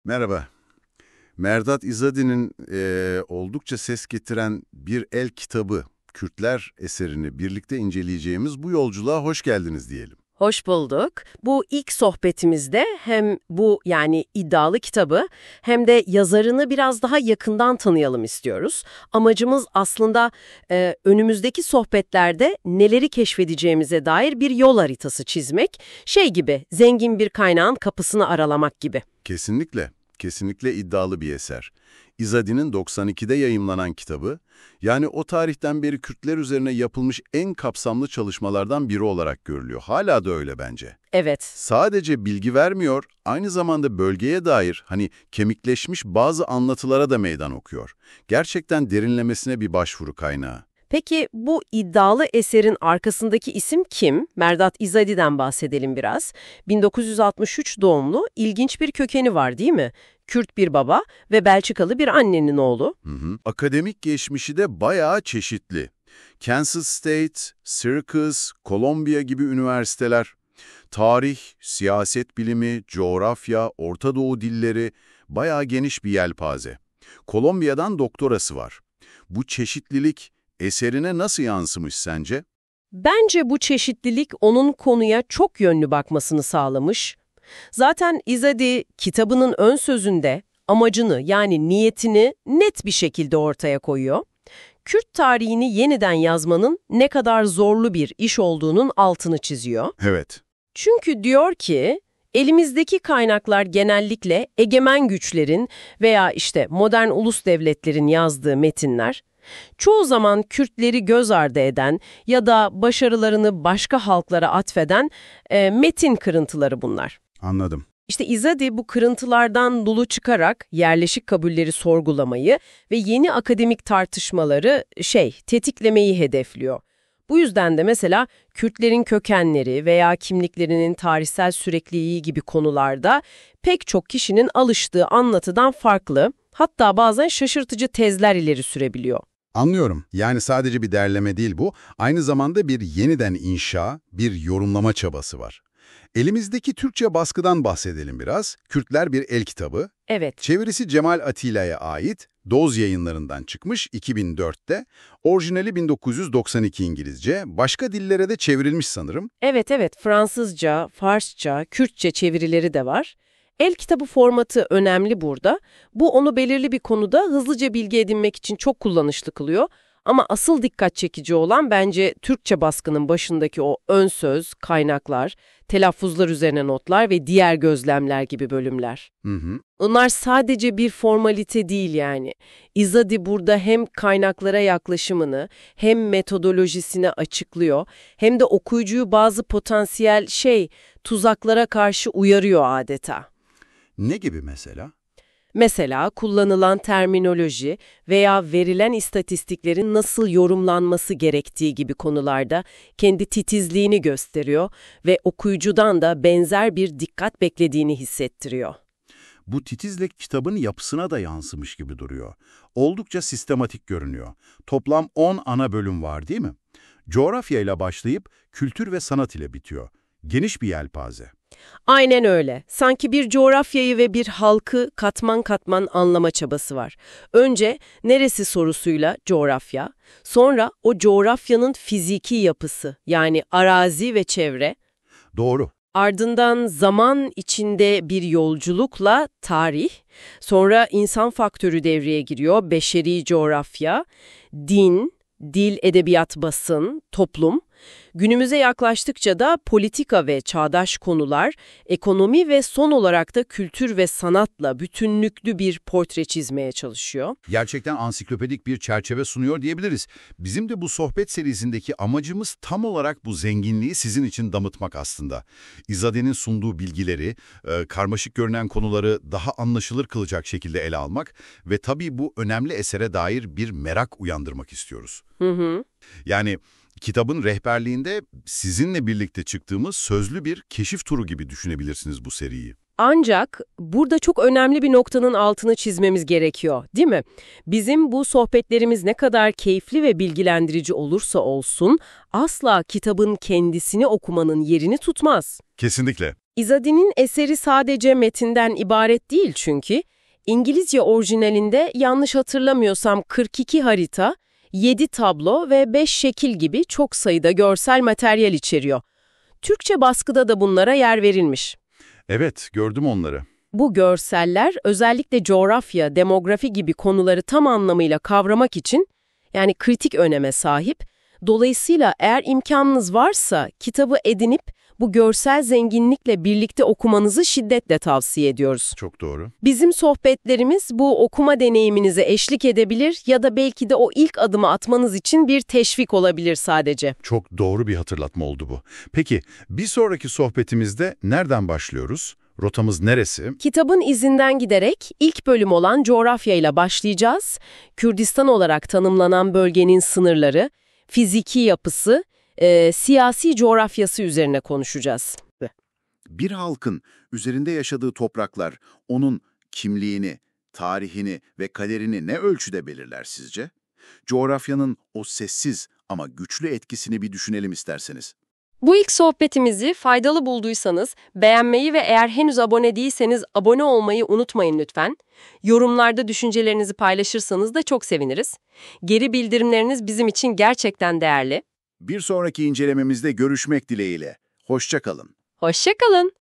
Merhaba. Merdat İzadi'nin oldukça ses getiren Bir El Kitabı, Kürtler eserini birlikte inceleyeceğimiz bu yolculuğa hoş geldiniz diyelim. Hoş bulduk. Bu ilk sohbetimizde hem bu yani iddialı kitabı hem de yazarını biraz daha yakından tanıyalım istiyoruz. Amacımız aslında önümüzdeki sohbetlerde neleri keşfedeceğimize dair bir yol haritası çizmek. Şey gibi, zengin bir kaynağın kapısını aralamak gibi. Kesinlikle, kesinlikle iddialı bir eser. İzadi'nin 92'de yayımlanan kitabı, yani o tarihten beri Kürtler üzerine yapılmış en kapsamlı çalışmalardan biri olarak görülüyor. Hala da öyle bence. Evet. Sadece bilgi vermiyor, aynı zamanda bölgeye dair kemikleşmiş bazı anlatılara da meydan okuyor. Gerçekten derinlemesine bir başvuru kaynağı. Peki bu iddialı eserin arkasındaki isim kim? Merdat İzadi'den bahsedelim biraz. 1963 doğumlu, ilginç bir kökeni var değil mi? Kürt bir baba ve Belçikalı bir annenin oğlu. Akademik geçmişi de bayağı çeşitli. Kansas State, Syracuse, Columbia gibi üniversiteler, tarih, siyaset bilimi, coğrafya, Orta Doğu dilleri, bayağı geniş bir yelpaze. Columbia'dan doktorası var. Bu çeşitlilik eserine nasıl yansımış sence? Bence bu çeşitlilik onun konuya çok yönlü bakmasını sağlamış. Zaten İzadi kitabının ön sözünde amacını yani niyetini net bir şekilde ortaya koyuyor. Kürt tarihini yeniden yazmanın ne kadar zorlu bir iş olduğunun altını çiziyor. Evet. Çünkü diyor ki, elimizdeki kaynaklar genellikle egemen güçlerin veya modern ulus devletlerin yazdığı metinler, çoğu zaman Kürtleri göz ardı eden ya da başarılarını başka halklara atfeden metin kırıntıları bunlar. Anladım. İzadi bu kırıntılardan dolu çıkarak yerleşik kabulleri sorgulamayı ve yeni akademik tartışmaları tetiklemeyi hedefliyor. Bu yüzden de mesela Kürtlerin kökenleri veya kimliklerinin tarihsel sürekliliği gibi konularda pek çok kişinin alıştığı anlatıdan farklı, hatta bazen şaşırtıcı tezler ileri sürebiliyor. Anlıyorum. Yani sadece bir derleme değil bu, aynı zamanda bir yeniden inşa, bir yorumlama çabası var. Elimizdeki Türkçe baskıdan bahsedelim biraz. Kürtler Bir El Kitabı. Evet. Çevirisi Cemal Atilla'ya ait, Doz Yayınlarından çıkmış 2004'te. Orijinali 1992 İngilizce, başka dillere de çevrilmiş sanırım. Evet, Fransızca, Farsça, Kürtçe çevirileri de var. El kitabı formatı önemli burada. Bu onu belirli bir konuda hızlıca bilgi edinmek için çok kullanışlı kılıyor. Ama asıl dikkat çekici olan bence Türkçe baskının başındaki o ön söz, kaynaklar, telaffuzlar üzerine notlar ve diğer gözlemler gibi bölümler. Onlar sadece bir formalite değil yani. İzadi burada hem kaynaklara yaklaşımını hem metodolojisini açıklıyor hem de okuyucuyu bazı potansiyel tuzaklara karşı uyarıyor adeta. Ne gibi mesela? Mesela kullanılan terminoloji veya verilen istatistiklerin nasıl yorumlanması gerektiği gibi konularda kendi titizliğini gösteriyor ve okuyucudan da benzer bir dikkat beklediğini hissettiriyor. Bu titizlik kitabın yapısına da yansımış gibi duruyor. Oldukça sistematik görünüyor. Toplam 10 ana bölüm var değil mi? Coğrafya ile başlayıp kültür ve sanat ile bitiyor. Geniş bir yelpaze. Aynen öyle. Sanki bir coğrafyayı ve bir halkı katman katman anlama çabası var. Önce neresi sorusuyla coğrafya, sonra o coğrafyanın fiziki yapısı yani arazi ve çevre. Doğru. Ardından zaman içinde bir yolculukla tarih, sonra insan faktörü devreye giriyor, beşeri coğrafya, din, dil, edebiyat, basın, toplum. Günümüze yaklaştıkça da politika ve çağdaş konular, ekonomi ve son olarak da kültür ve sanatla bütünlüklü bir portre çizmeye çalışıyor. Gerçekten ansiklopedik bir çerçeve sunuyor diyebiliriz. Bizim de bu sohbet serisindeki amacımız tam olarak bu zenginliği sizin için damıtmak aslında. İzadi'nin sunduğu bilgileri, karmaşık görünen konuları daha anlaşılır kılacak şekilde ele almak ve tabii bu önemli esere dair bir merak uyandırmak istiyoruz. Yani kitabın rehberliğinde sizinle birlikte çıktığımız sözlü bir keşif turu gibi düşünebilirsiniz bu seriyi. Ancak burada çok önemli bir noktanın altını çizmemiz gerekiyor, değil mi? Bizim bu sohbetlerimiz ne kadar keyifli ve bilgilendirici olursa olsun asla kitabın kendisini okumanın yerini tutmaz. Kesinlikle. Izadi'nin eseri sadece metinden ibaret değil çünkü. İngilizce orijinalinde yanlış hatırlamıyorsam 42 harita, 7 tablo ve 5 şekil gibi çok sayıda görsel materyal içeriyor. Türkçe baskıda da bunlara yer verilmiş. Evet, gördüm onları. Bu görseller özellikle coğrafya, demografi gibi konuları tam anlamıyla kavramak için yani kritik öneme sahip. Dolayısıyla eğer imkanınız varsa kitabı edinip bu görsel zenginlikle birlikte okumanızı şiddetle tavsiye ediyoruz. Çok doğru. Bizim sohbetlerimiz bu okuma deneyiminize eşlik edebilir ya da belki de o ilk adımı atmanız için bir teşvik olabilir sadece. Çok doğru bir hatırlatma oldu bu. Peki, bir sonraki sohbetimizde nereden başlıyoruz? Rotamız neresi? Kitabın izinden giderek ilk bölüm olan coğrafyayla başlayacağız. Kürdistan olarak tanımlanan bölgenin sınırları, fiziki yapısı, siyasi coğrafyası üzerine konuşacağız. Bir halkın üzerinde yaşadığı topraklar onun kimliğini, tarihini ve kaderini ne ölçüde belirler sizce? Coğrafyanın o sessiz ama güçlü etkisini bir düşünelim isterseniz. Bu ilk sohbetimizi faydalı bulduysanız beğenmeyi ve eğer henüz abone değilseniz abone olmayı unutmayın lütfen. Yorumlarda düşüncelerinizi paylaşırsanız da çok seviniriz. Geri bildirimleriniz bizim için gerçekten değerli. Bir sonraki incelememizde görüşmek dileğiyle. Hoşça kalın. Hoşça kalın.